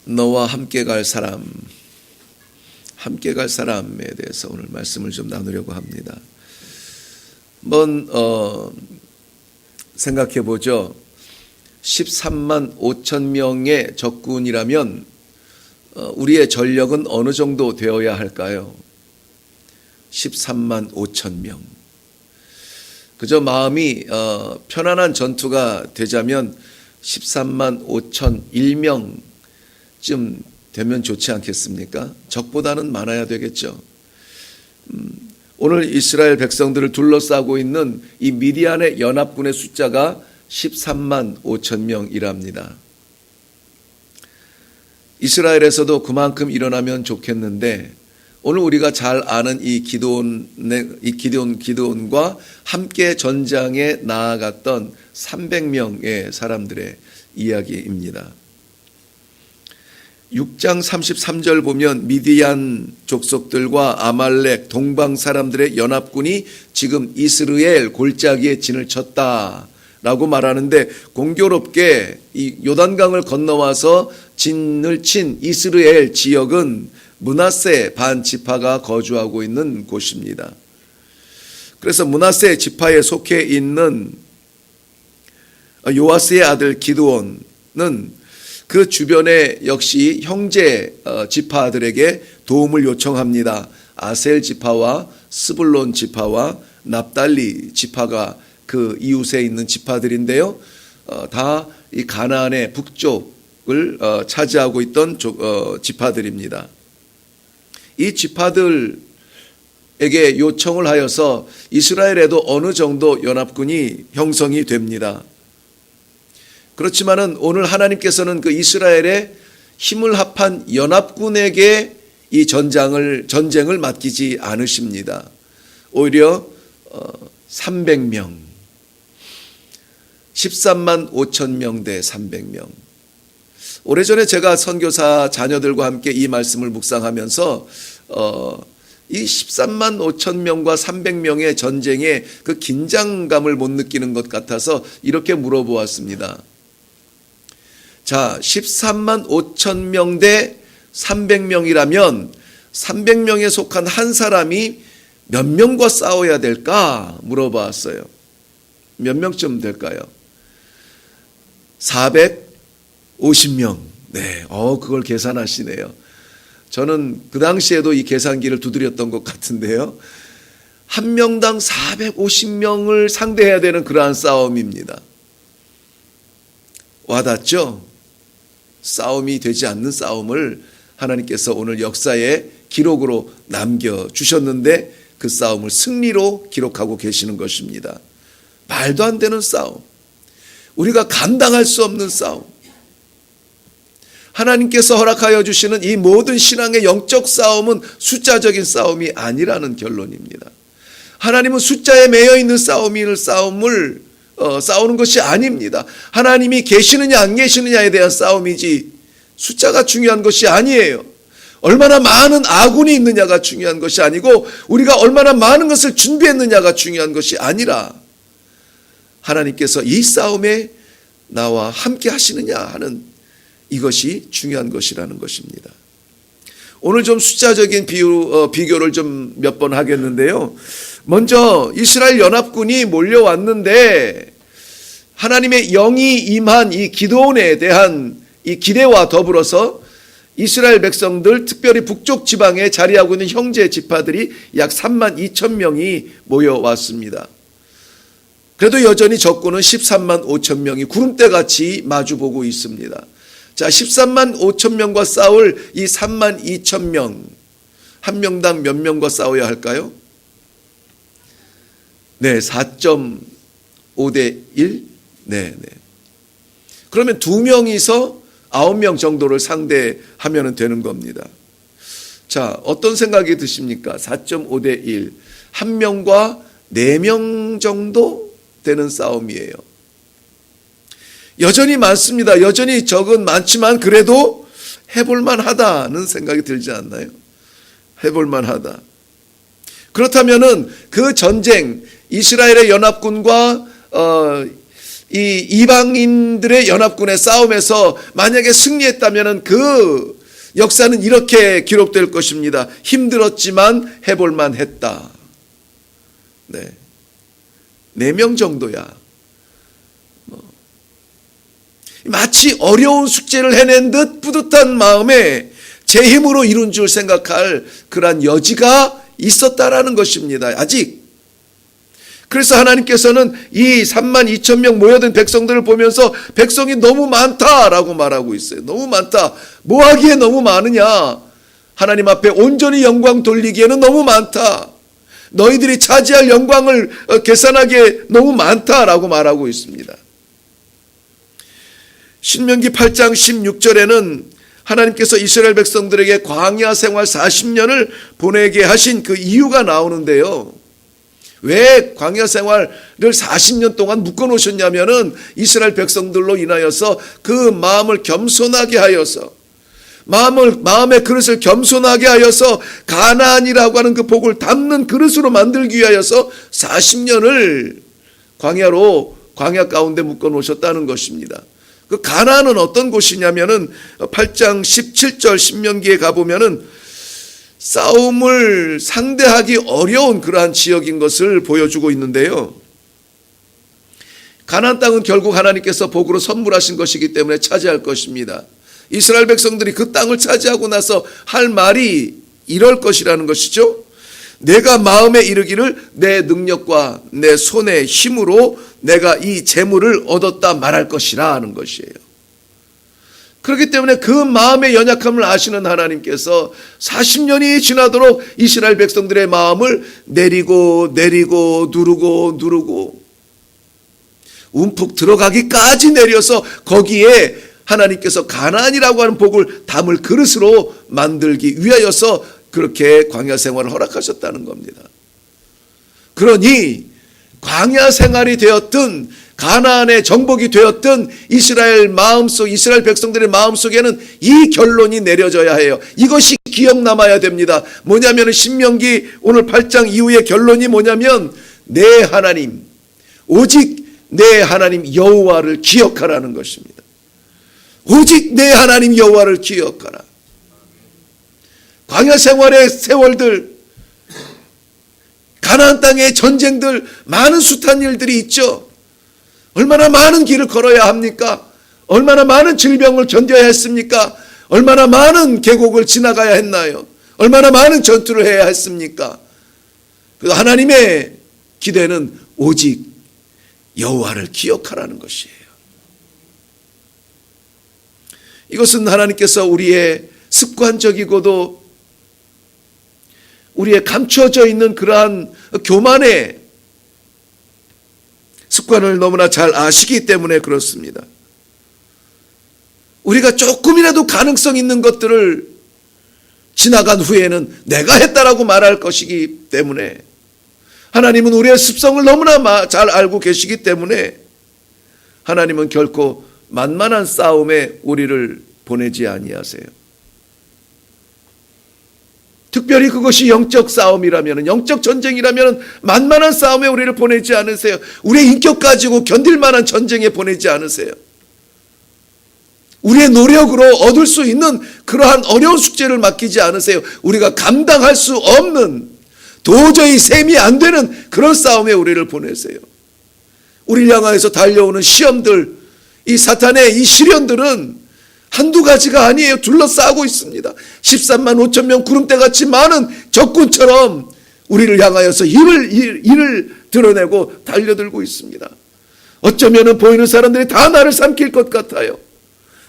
너와 함께 갈 사람, 함께 갈 사람에 대해서 오늘 말씀을 좀 나누려고 합니다. 한번 생각해 보죠. 13만 5천 명의 적군이라면 우리의 전력은 어느 정도 되어야 할까요? 13만 5천 명. 그저 마음이 편안한 전투가 되자면 13만 5천 1명쯤 되면 좋지 않겠습니까? 적보다는 많아야 되겠죠. 오늘 이스라엘 백성들을 둘러싸고 있는 이 미디안의 연합군의 숫자가 13만 5천 명이랍니다. 이스라엘에서도 그만큼 일어나면 좋겠는데 오늘 우리가 잘 아는 이 기드온과 함께 전장에 나아갔던 300명의 사람들의 이야기입니다. 6장 33절 보면 미디안 족속들과 아말렉 동방 사람들의 연합군이 지금 이스라엘 골짜기에 진을 쳤다라고 말하는데, 공교롭게 이 요단강을 건너와서 진을 친 이스라엘 지역은 므낫세 반 지파가 거주하고 있는 곳입니다. 그래서 므낫세 지파에 속해 있는 요아스의 아들 기드온은 그 주변에 역시 형제 지파들에게 도움을 요청합니다. 아셀 지파와 스불론 지파와 납달리 지파가 그 이웃에 있는 지파들인데요. 다 이 가나안의 북쪽을 차지하고 있던 지파들입니다. 이 지파들에게 요청을 하여서 이스라엘에도 어느 정도 연합군이 형성이 됩니다. 그렇지만은 오늘 하나님께서는 그 이스라엘의 힘을 합한 연합군에게 이 전쟁을 맡기지 않으십니다. 오히려 300명, 13만 5천 명 대 300명. 오래전에 제가 선교사 자녀들과 함께 이 말씀을 묵상하면서 이 13만 5천 명과 300명의 전쟁에 그 긴장감을 못 느끼는 것 같아서 이렇게 물어보았습니다. 자, 13만 5천 명 대 300명이라면 300명에 속한 한 사람이 몇 명과 싸워야 될까 물어봤어요. 몇 명쯤 될까요? 450명. 네, 그걸 계산하시네요. 저는 그 당시에도 이 계산기를 두드렸던 것 같은데요. 한 명당 450명을 상대해야 되는 그러한 싸움입니다. 와닿죠? 싸움이 되지 않는 싸움을 하나님께서 오늘 역사의 기록으로 남겨주셨는데 그 싸움을 승리로 기록하고 계시는 것입니다. 말도 안 되는 싸움, 우리가 감당할 수 없는 싸움, 하나님께서 허락하여 주시는 이 모든 신앙의 영적 싸움은 숫자적인 싸움이 아니라는 결론입니다. 하나님은 숫자에 매여 있는 싸움을 싸우는 것이 아닙니다. 하나님이 계시느냐 안 계시느냐에 대한 싸움이지 숫자가 중요한 것이 아니에요. 얼마나 많은 아군이 있느냐가 중요한 것이 아니고 우리가 얼마나 많은 것을 준비했느냐가 중요한 것이 아니라 하나님께서 이 싸움에 나와 함께 하시느냐 하는 이것이 중요한 것이라는 것입니다. 오늘 좀 숫자적인 비교를 좀 몇 번 하겠는데요. 먼저 이스라엘 연합군이 몰려왔는데 하나님의 영이 임한 이 기드온에 대한 이 기대와 더불어서 이스라엘 백성들, 특별히 북쪽 지방에 자리하고 있는 형제 지파들이 약 3만 2천 명이 모여왔습니다. 그래도 여전히 적군은 13만 5천 명이 구름대같이 마주보고 있습니다. 자, 13만 5천 명과 싸울 이 3만 2천 명, 한 명당 몇 명과 싸워야 할까요? 네, 4.5 대 1? 네. 그러면 2명이서 9명 정도를 상대하면 되는 겁니다. 자, 어떤 생각이 드십니까? 4.5 대 1. 한 명과 4명 정도 되는 싸움이에요. 여전히 많습니다. 여전히 적은 많지만 그래도 해볼만 하다는 생각이 들지 않나요? 해볼만 하다. 그렇다면은 그 전쟁, 이스라엘의 연합군과 이 이방인들의 연합군의 싸움에서 만약에 승리했다면 그 역사는 이렇게 기록될 것입니다. 힘들었지만 해볼만 했다. 네. 4명 정도야. 마치 어려운 숙제를 해낸 듯 뿌듯한 마음에 제 힘으로 이룬 줄 생각할 그러한 여지가 있었다라는 것입니다. 아직. 그래서 하나님께서는 이 32,000명 모여든 백성들을 보면서 백성이 너무 많다라고 말하고 있어요. 너무 많다. 뭐 하기에 너무 많으냐? 하나님 앞에 온전히 영광 돌리기에는 너무 많다. 너희들이 차지할 영광을 계산하기에 너무 많다라고 말하고 있습니다. 신명기 8장 16절에는 하나님께서 이스라엘 백성들에게 광야 생활 40년을 보내게 하신 그 이유가 나오는데요. 왜 광야 생활을 40년 동안 묶어 놓으셨냐면은 이스라엘 백성들로 인하여서 그 마음을 겸손하게 하여서 마음의 그릇을 겸손하게 하여서 가나안이라고 하는 그 복을 담는 그릇으로 만들기 위하여서 40년을 광야 가운데 묶어 놓으셨다는 것입니다. 그 가나안은 어떤 곳이냐면은 8장 17절 신명기에 가보면은 싸움을 상대하기 어려운 그러한 지역인 것을 보여주고 있는데요. 가나안 땅은 결국 하나님께서 복으로 선물하신 것이기 때문에 차지할 것입니다. 이스라엘 백성들이 그 땅을 차지하고 나서 할 말이 이럴 것이라는 것이죠. 내가 마음에 이르기를 내 능력과 내 손의 힘으로 내가 이 재물을 얻었다 말할 것이라 하는 것이에요. 그렇기 때문에 그 마음의 연약함을 아시는 하나님께서 40년이 지나도록 이스라엘 백성들의 마음을 내리고 누르고 움푹 들어가기까지 내려서 거기에 하나님께서 가나안이라고 하는 복을 담을 그릇으로 만들기 위하여서 그렇게 광야 생활을 허락하셨다는 겁니다. 그러니 광야 생활이 되었든 가나안의 정복이 되었든 이스라엘 백성들의 마음속에는 이 결론이 내려져야 해요. 이것이 기억 남아야 됩니다. 뭐냐면 신명기 오늘 8장 이후의 결론이 뭐냐면 내 하나님, 오직 내 하나님 여호와를 기억하라는 것입니다. 오직 내 하나님 여호와를 기억하라. 광야 생활의 세월들, 가나안 땅의 전쟁들, 많은 숱한 일들이 있죠. 얼마나 많은 길을 걸어야 합니까? 얼마나 많은 질병을 견뎌야 했습니까? 얼마나 많은 계곡을 지나가야 했나요? 얼마나 많은 전투를 해야 했습니까? 그 하나님의 기대는 오직 여호와를 기억하라는 것이에요. 이것은 하나님께서 우리의 습관적이고도 우리의 감춰져 있는 그러한 교만의 습관을 너무나 잘 아시기 때문에 그렇습니다. 우리가 조금이라도 가능성 있는 것들을 지나간 후에는 내가 했다라고 말할 것이기 때문에 하나님은 우리의 습성을 너무나 잘 알고 계시기 때문에 하나님은 결코 만만한 싸움에 우리를 보내지 아니하세요. 특별히 그것이 영적 싸움이라면, 영적 전쟁이라면 만만한 싸움에 우리를 보내지 않으세요. 우리의 인격 가지고 견딜 만한 전쟁에 보내지 않으세요. 우리의 노력으로 얻을 수 있는 그러한 어려운 숙제를 맡기지 않으세요. 우리가 감당할 수 없는, 도저히 셈이 안 되는 그런 싸움에 우리를 보내세요. 우리를 향하여서 달려오는 시험들, 이 사탄의 이 시련들은 한두 가지가 아니에요. 둘러싸고 있습니다. 13만 5천 명 구름대같이 많은 적군처럼 우리를 향하여서 이를 드러내고 달려들고 있습니다. 어쩌면 보이는 사람들이 다 나를 삼킬 것 같아요.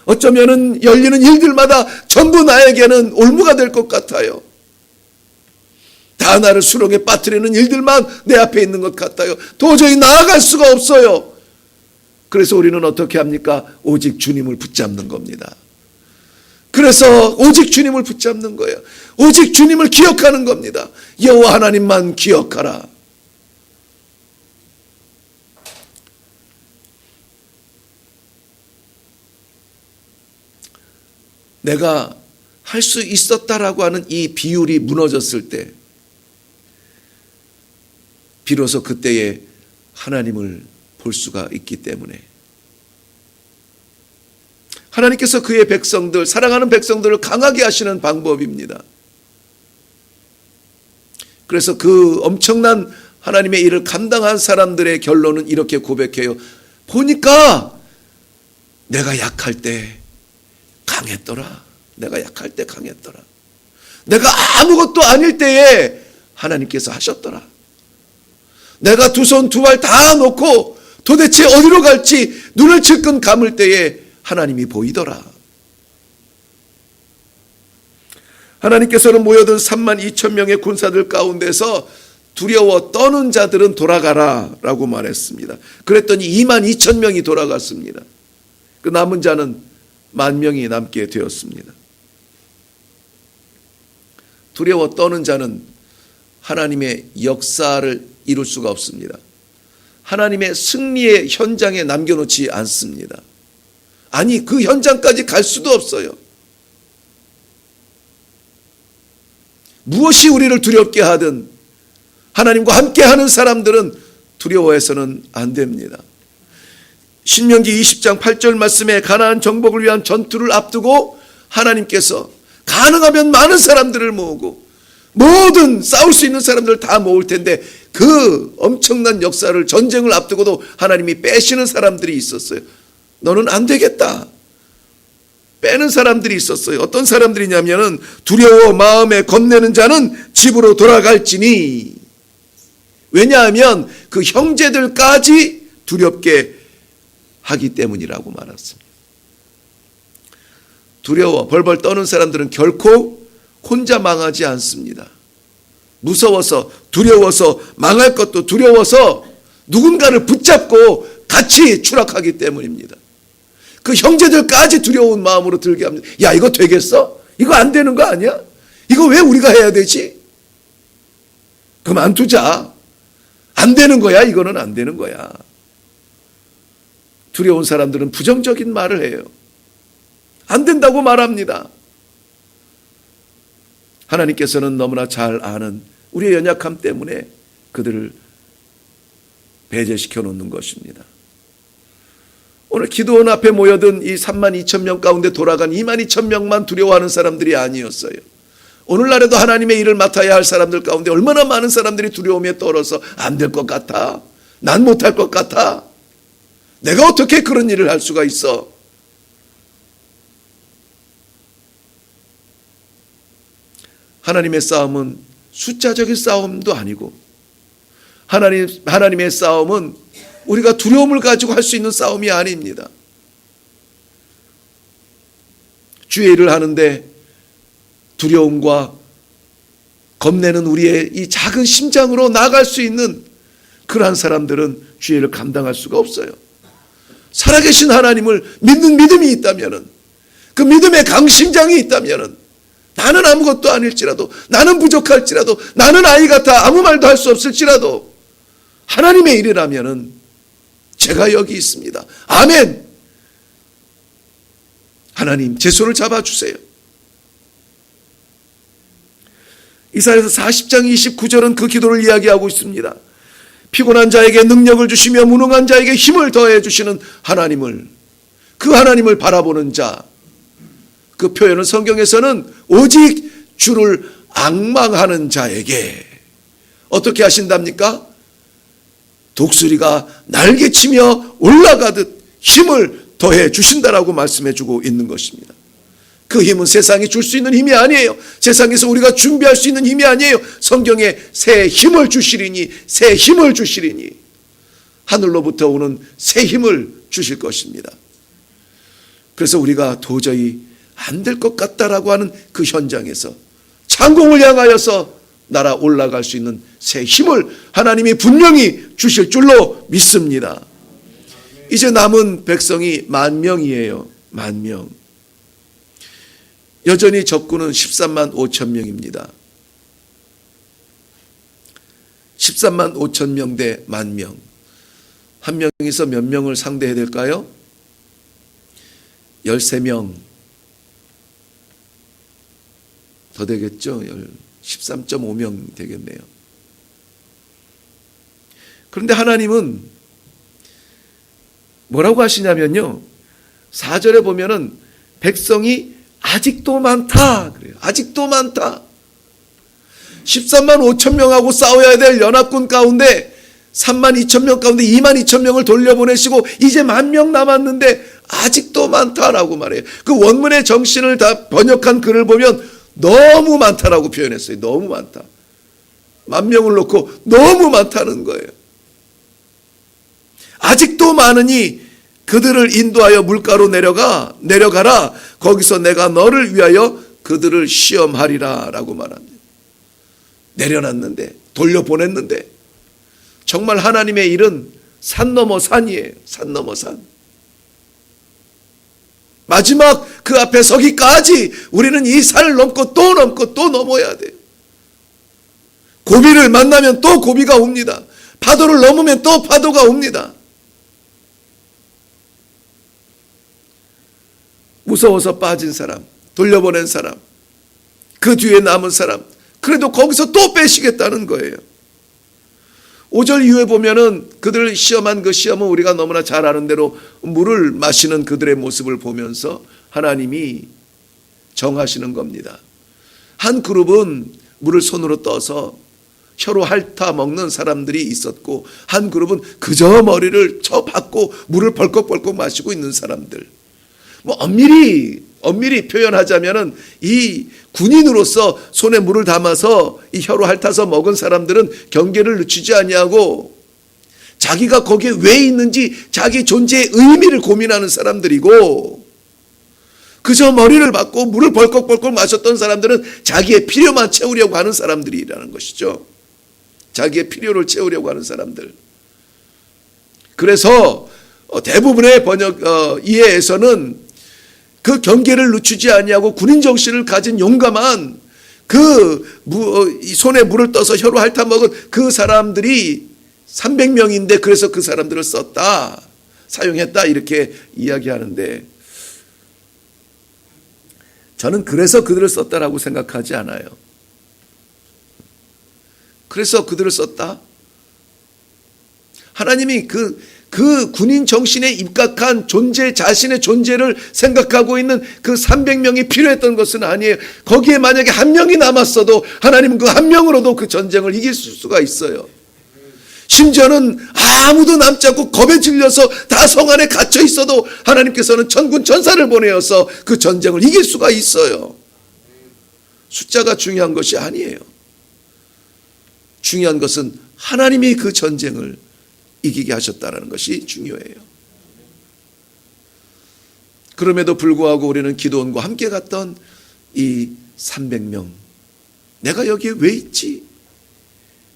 어쩌면 열리는 일들마다 전부 나에게는 올무가 될 것 같아요. 다 나를 수렁에 빠뜨리는 일들만 내 앞에 있는 것 같아요. 도저히 나아갈 수가 없어요. 그래서 우리는 어떻게 합니까? 오직 주님을 붙잡는 겁니다. 그래서 오직 주님을 붙잡는 거예요. 오직 주님을 기억하는 겁니다. 여호와 하나님만 기억하라. 내가 할 수 있었다라고 하는 이 비율이 무너졌을 때 비로소 그때에 하나님을 볼 수가 있기 때문에 하나님께서 그의 백성들, 사랑하는 백성들을 강하게 하시는 방법입니다. 그래서 그 엄청난 하나님의 일을 감당한 사람들의 결론은 이렇게 고백해요. 보니까 내가 약할 때 강했더라. 내가 약할 때 강했더라. 내가 아무것도 아닐 때에 하나님께서 하셨더라. 내가 두 손 두 발 다 놓고 도대체 어디로 갈지 눈을 질끈 감을 때에 하나님이 보이더라. 하나님께서는 모여든 32,000명의 군사들 가운데서 두려워 떠는 자들은 돌아가라 라고 말했습니다. 그랬더니 22,000명이 돌아갔습니다. 그 남은 자는 10,000명이 남게 되었습니다. 두려워 떠는 자는 하나님의 역사를 이룰 수가 없습니다. 하나님의 승리의 현장에 남겨놓지 않습니다. 아니, 그 현장까지 갈 수도 없어요. 무엇이 우리를 두렵게 하든 하나님과 함께하는 사람들은 두려워해서는 안 됩니다. 신명기 20장 8절 말씀에 가나안 정복을 위한 전투를 앞두고 하나님께서 가능하면 많은 사람들을 모으고 모든 싸울 수 있는 사람들을 다 모을 텐데 그 엄청난 역사를, 전쟁을 앞두고도 하나님이 빼시는 사람들이 있었어요. 너는 안 되겠다. 빼는 사람들이 있었어요. 어떤 사람들이냐면은 두려워 마음에 겁내는 자는 집으로 돌아갈지니. 왜냐하면 그 형제들까지 두렵게 하기 때문이라고 말했습니다. 두려워 벌벌 떠는 사람들은 결코 혼자 망하지 않습니다. 무서워서, 두려워서, 망할 것도 두려워서 누군가를 붙잡고 같이 추락하기 때문입니다. 그 형제들까지 두려운 마음으로 들게 합니다. 야, 이거 되겠어? 이거 안 되는 거 아니야? 이거 왜 우리가 해야 되지? 그만두자. 안 되는 거야. 이거는 안 되는 거야. 두려운 사람들은 부정적인 말을 해요. 안 된다고 말합니다. 하나님께서는 너무나 잘 아는 우리의 연약함 때문에 그들을 배제시켜 놓는 것입니다. 오늘 기도원 앞에 모여든 이 32,000명 가운데 돌아간 22,000명만 두려워하는 사람들이 아니었어요. 오늘날에도 하나님의 일을 맡아야 할 사람들 가운데 얼마나 많은 사람들이 두려움에 떨어서 안 될 것 같아. 난 못할 것 같아. 내가 어떻게 그런 일을 할 수가 있어? 하나님의 싸움은 숫자적인 싸움도 아니고 하나님의 싸움은 우리가 두려움을 가지고 할 수 있는 싸움이 아닙니다. 주의 일을 하는데 두려움과 겁내는 우리의 이 작은 심장으로 나아갈 수 있는 그러한 사람들은 주의 일을 감당할 수가 없어요. 살아계신 하나님을 믿는 믿음이 있다면, 그 믿음의 강심장이 있다면, 나는 아무것도 아닐지라도, 나는 부족할지라도, 나는 아이 같아 아무 말도 할 수 없을지라도 하나님의 일이라면 제가 여기 있습니다. 아멘. 하나님, 제 손을 잡아주세요. 이사야서 40장 29절은 그 기도를 이야기하고 있습니다. 피곤한 자에게 능력을 주시며 무능한 자에게 힘을 더해 주시는 하나님을, 그 하나님을 바라보는 자, 그 표현은 성경에서는 오직 주를 앙망하는 자에게 어떻게 하신답니까? 독수리가 날개치며 올라가듯 힘을 더해 주신다라고 말씀해 주고 있는 것입니다. 그 힘은 세상이 줄 수 있는 힘이 아니에요. 세상에서 우리가 준비할 수 있는 힘이 아니에요. 성경에 새 힘을 주시리니, 새 힘을 주시리니, 하늘로부터 오는 새 힘을 주실 것입니다. 그래서 우리가 도저히 안 될 것 같다라고 하는 그 현장에서 창공을 향하여서 날아 올라갈 수 있는 새 힘을 하나님이 분명히 주실 줄로 믿습니다. 이제 남은 백성이 10,000명이에요. 10,000명. 여전히 적군은 13만 5천 명입니다. 13만 5천 명 대 10,000명. 한 명에서 몇 명을 상대해야 될까요? 13명 더 되겠죠? 13.5명 되겠네요. 그런데 하나님은 뭐라고 하시냐면요, 4절에 보면은 백성이 아직도 많다 그래요. 아직도 많다. 13만 5천 명하고 싸워야 될 연합군 가운데 3만 2천 명 가운데 2만 2천 명을 돌려보내시고 이제 10,000명 남았는데 아직도 많다라고 말해요. 그 원문의 정신을 다 번역한 글을 보면 너무 많다라고 표현했어요. 너무 많다. 10,000명을 놓고 너무 많다는 거예요. 아직도 많으니 그들을 인도하여 물가로 내려가라. 거기서 내가 너를 위하여 그들을 시험하리라 라고 말합니다. 내려놨는데, 돌려보냈는데, 정말 하나님의 일은 산 넘어 산이에요. 산 넘어 산. 마지막 그 앞에 서기까지 우리는 이 산을 넘고 또 넘고 또 넘어야 돼요. 고비를 만나면 또 고비가 옵니다. 파도를 넘으면 또 파도가 옵니다. 무서워서 빠진 사람, 돌려보낸 사람, 그 뒤에 남은 사람, 그래도 거기서 또 빼시겠다는 거예요. 5절 이후에 보면은 그들을 시험한 그 시험은 우리가 너무나 잘 아는 대로 물을 마시는 그들의 모습을 보면서 하나님이 정하시는 겁니다. 한 그룹은 물을 손으로 떠서 혀로 핥아 먹는 사람들이 있었고, 한 그룹은 그저 머리를 쳐박고 물을 벌컥벌컥 마시고 있는 사람들. 뭐 엄밀히 표현하자면은 이 군인으로서 손에 물을 담아서 이 혀로 핥아서 먹은 사람들은 경계를 늦추지 아니하고 자기가 거기에 왜 있는지 자기 존재의 의미를 고민하는 사람들이고, 그저 머리를 박고 물을 벌컥벌컥 마셨던 사람들은 자기의 필요만 채우려고 하는 사람들이라는 것이죠. 자기의 필요를 채우려고 하는 사람들. 그래서 대부분의 이해에서는 그 경계를 늦추지 아니하고 군인 정신을 가진 용감한 손에 물을 떠서 혀로 핥아 먹은 그 사람들이 300명인데 그래서 그 사람들을 썼다, 사용했다 이렇게 이야기하는데, 저는 그래서 그들을 썼다라고 생각하지 않아요. 그래서 그들을 썼다? 하나님이 그 군인 정신에 입각한 존재, 자신의 존재를 생각하고 있는 그 300명이 필요했던 것은 아니에요. 거기에 만약에 한 명이 남았어도 하나님은 그 한 명으로도 그 전쟁을 이길 수가 있어요. 심지어는 아무도 남지 않고 겁에 질려서 다 성 안에 갇혀 있어도 하나님께서는 천군 천사를 보내어서 그 전쟁을 이길 수가 있어요. 숫자가 중요한 것이 아니에요. 중요한 것은 하나님이 그 전쟁을 이기게 하셨다는 것이 중요해요. 그럼에도 불구하고 우리는 기드온과 함께 갔던 이 300명, 내가 여기에 왜 있지?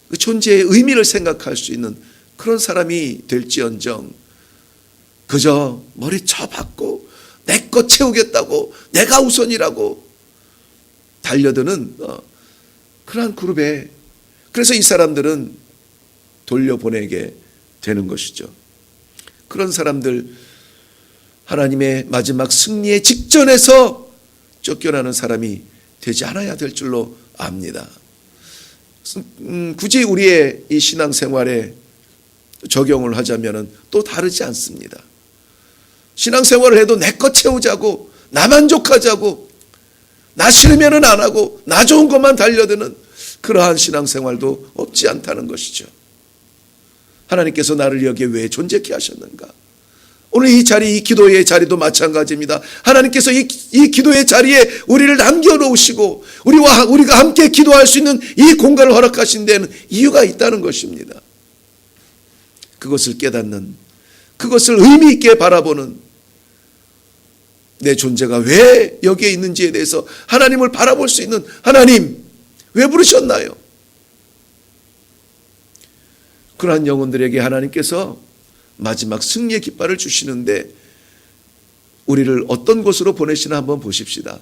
그 존재의 의미를 생각할 수 있는 그런 사람이 될지언정 그저 머리 쳐박고 내 것 채우겠다고, 내가 우선이라고 달려드는 그러한 그룹에, 그래서 이 사람들은 돌려보내게 되는 것이죠. 그런 사람들, 하나님의 마지막 승리의 직전에서 쫓겨나는 사람이 되지 않아야 될 줄로 압니다. 굳이 우리의 이 신앙생활에 적용을 하자면 또 다르지 않습니다. 신앙생활을 해도 내 것 채우자고, 나 만족하자고, 나 싫으면 안 하고 나 좋은 것만 달려드는 그러한 신앙생활도 없지 않다는 것이죠. 하나님께서 나를 여기에 왜 존재케 하셨는가? 오늘 이 자리, 이 기도의 자리도 마찬가지입니다. 하나님께서 이 기도의 자리에 우리를 남겨놓으시고 우리가 함께 기도할 수 있는 이 공간을 허락하신 데는 이유가 있다는 것입니다. 그것을 깨닫는, 그것을 의미 있게 바라보는, 내 존재가 왜 여기에 있는지에 대해서 하나님을 바라볼 수 있는, 하나님 왜 부르셨나요? 그러한 영혼들에게 하나님께서 마지막 승리의 깃발을 주시는데 우리를 어떤 곳으로 보내시나 한번 보십시다.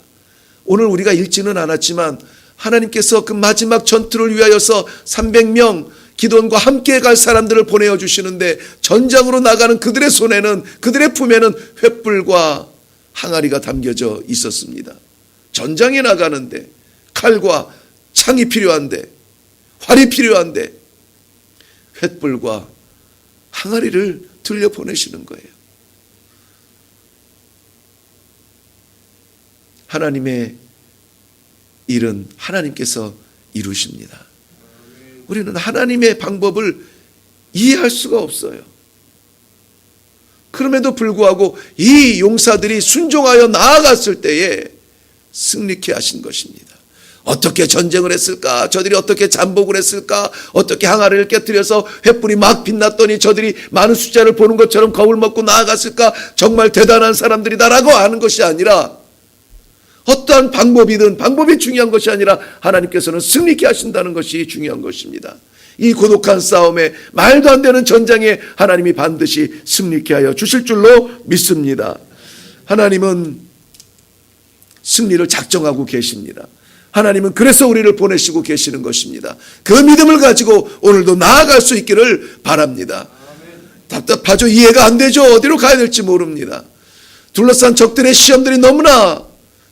오늘 우리가 읽지는 않았지만 하나님께서 그 마지막 전투를 위하여서 300명 기드온과 함께 갈 사람들을 보내어 주시는데, 전장으로 나가는 그들의 손에는, 그들의 품에는 횃불과 항아리가 담겨져 있었습니다. 전장에 나가는데 칼과 창이 필요한데, 활이 필요한데 횃불과 항아리를 들려보내시는 거예요. 하나님의 일은 하나님께서 이루십니다. 우리는 하나님의 방법을 이해할 수가 없어요. 그럼에도 불구하고 이 용사들이 순종하여 나아갔을 때에 승리케 하신 것입니다. 어떻게 전쟁을 했을까? 저들이 어떻게 잠복을 했을까? 어떻게 항아리를 깨뜨려서 횃불이 막 빛났더니 저들이 많은 숫자를 보는 것처럼 겁을 먹고 나아갔을까? 정말 대단한 사람들이다라고 하는 것이 아니라, 어떠한 방법이든 방법이 중요한 것이 아니라 하나님께서는 승리케 하신다는 것이 중요한 것입니다. 이 고독한 싸움에, 말도 안 되는 전장에 하나님이 반드시 승리케 하여 주실 줄로 믿습니다. 하나님은 승리를 작정하고 계십니다. 하나님은 그래서 우리를 보내시고 계시는 것입니다. 그 믿음을 가지고 오늘도 나아갈 수 있기를 바랍니다. 답답하죠. 이해가 안 되죠. 어디로 가야 될지 모릅니다. 둘러싼 적들의 시험들이 너무나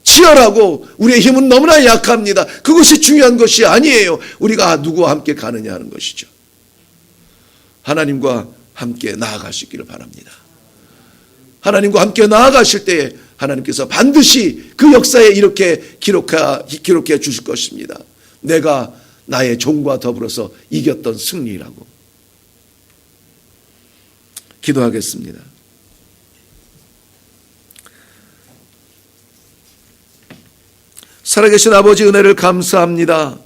치열하고 우리의 힘은 너무나 약합니다. 그것이 중요한 것이 아니에요. 우리가 누구와 함께 가느냐 하는 것이죠. 하나님과 함께 나아가시기를 바랍니다. 하나님과 함께 나아가실 때에 하나님께서 반드시 그 역사에 이렇게 기록해 주실 것입니다. 내가 나의 종과 더불어서 이겼던 승리라고. 기도하겠습니다. 살아계신 아버지, 은혜를 감사합니다.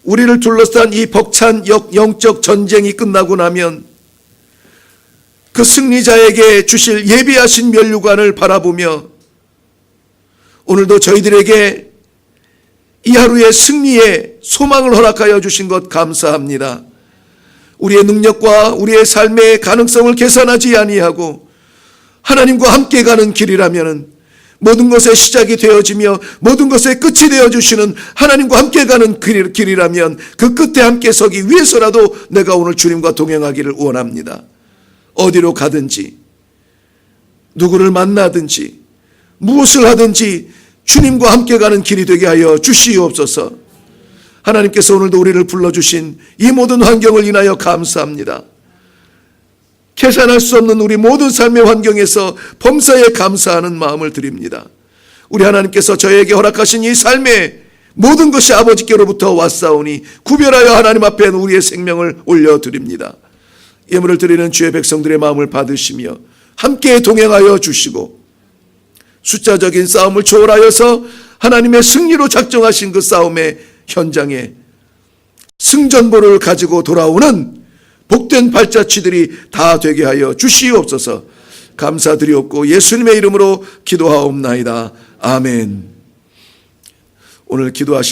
우리를 둘러싼 이 벅찬 영적 전쟁이 끝나고 나면 그 승리자에게 주실 예비하신 면류관을 바라보며 오늘도 저희들에게 이 하루의 승리의 소망을 허락하여 주신 것 감사합니다. 우리의 능력과 우리의 삶의 가능성을 계산하지 아니하고 하나님과 함께 가는 길이라면 모든 것의 시작이 되어지며 모든 것의 끝이 되어주시는 하나님과 함께 가는 길이라면 그 끝에 함께 서기 위해서라도 내가 오늘 주님과 동행하기를 원합니다. 어디로 가든지 누구를 만나든지 무엇을 하든지 주님과 함께 가는 길이 되게 하여 주시옵소서. 하나님께서 오늘도 우리를 불러주신 이 모든 환경을 인하여 감사합니다. 계산할 수 없는 우리 모든 삶의 환경에서 범사에 감사하는 마음을 드립니다. 우리 하나님께서 저에게 허락하신 이 삶의 모든 것이 아버지께로부터 왔사오니 구별하여 하나님 앞에 우리의 생명을 올려드립니다. 예물을 드리는 주의 백성들의 마음을 받으시며 함께 동행하여 주시고 숫자적인 싸움을 초월하여서 하나님의 승리로 작정하신 그 싸움의 현장에 승전보를 가지고 돌아오는 복된 발자취들이 다 되게 하여 주시옵소서. 감사드리옵고 예수님의 이름으로 기도하옵나이다. 아멘. 오늘 기도하실